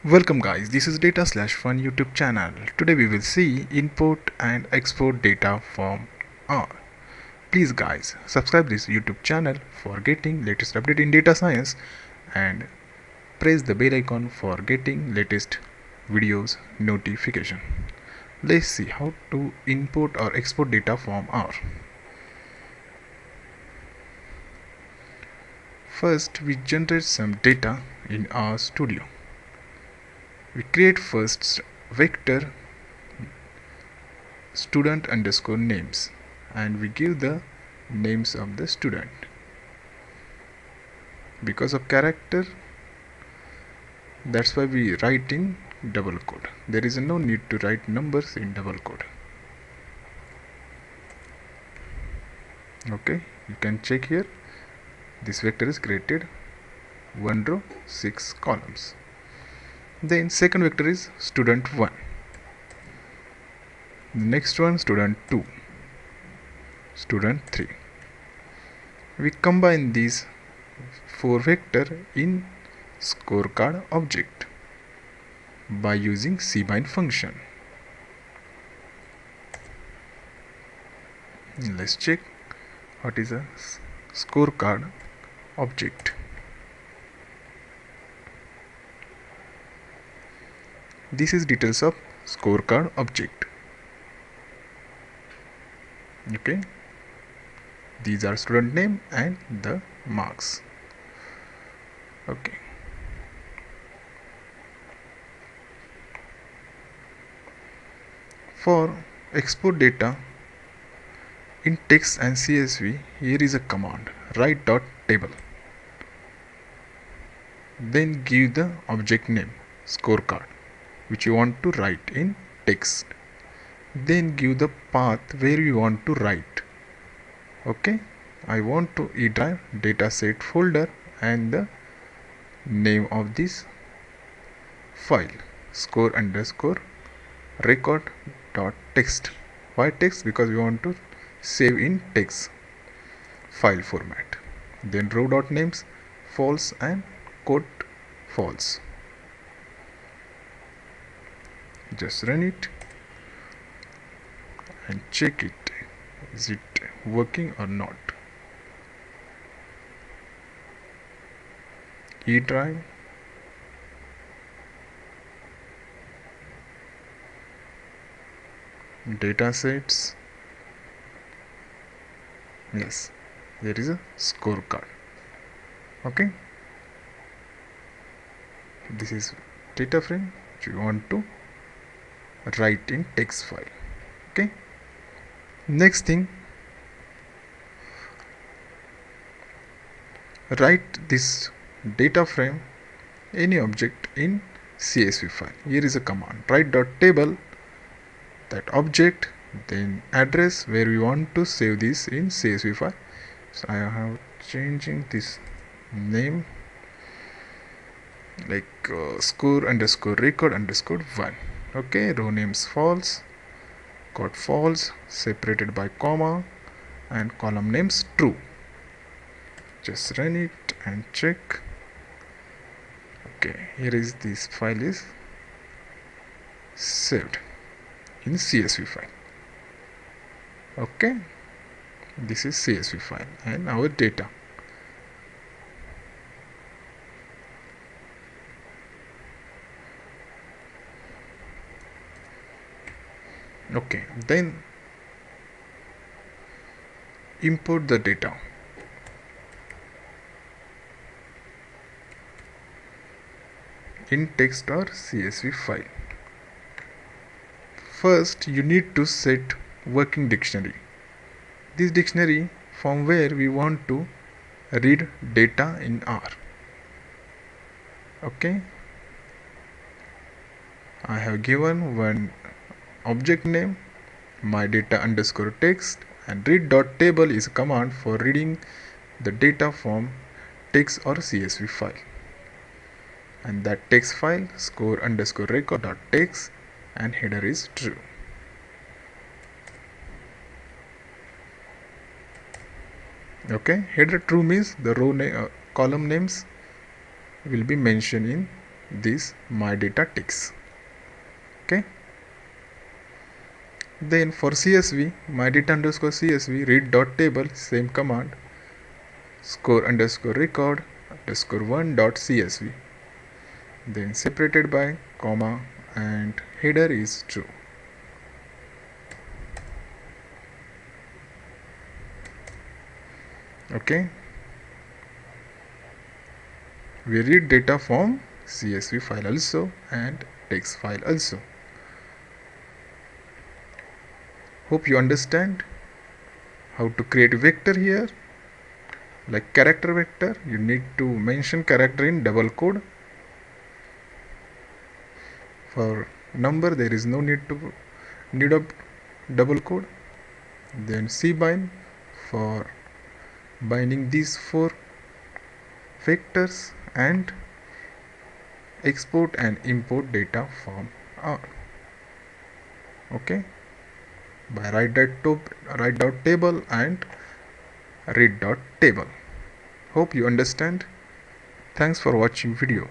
Welcome guys, this is Data Slash Fun YouTube channel. Today we will see import and export data from R. Please guys, subscribe this YouTube channel for getting latest update in data science and press the bell icon for getting latest videos notification. Let's see how to import or export data from R. First we generate some data in R Studio. We create first vector student underscore names and we give the names of the student. Because of character, that's why we write in double quote. There is no need to write numbers in double quote. Okay, you can check here. This vector is created 1 row 6 columns. Then second vector is student 1. The next one student 2, student 3. We combine these 4 vector in scorecard object by using cbind function. Let's check what is a scorecard object. This is details of scorecard object. Okay, these are student name and the marks. Okay, for export data in text and CSV, here is a command write dot table. Then give the object name scorecard which you want to write in text. Then give the path where you want to write. Okay, I want to E drive dataset folder and the name of this file score underscore record dot text. Why text? Because we want to save in text file format. Then row dot names false and code false. Just run it and check it, is it working or not. E drive, datasets, yes, there is a scorecard. Okay, this is data frame which you want to write in text file. Okay, next thing, write this data frame any object in CSV file. Here is a command write dot table that object, then address where we want to save this in CSV file. So I have changing this name like score underscore record underscore 1. Okay, row names false, code false, separated by comma, and column names true. Just run it and check. Okay, here is this file is saved in CSV file. Okay, this is CSV file and our data. Okay, then import the data. In text or CSV file. First you need to set working dictionary. This dictionary from where we want to read data in R. Okay, I have given one object name my data underscore text and read dot table is a command for reading the data from text or CSV file, and that text file score underscore record dot text and header is true. Okay, header true means the column names will be mentioned in this my data text. Okay. Then for CSV, my data underscore CSV read dot table, same command, score underscore record underscore 1 dot CSV, then separated by comma and header is true. Okay, we read data from CSV file also and text file also. Hope you understand how to create vector here. Like character vector, you need to mention character in double code. For number, there is no need of double code. Then cbind for binding these four vectors and export and import data from R. Okay, by write dot table and read dot table. Hope you understand. Thanks for watching video.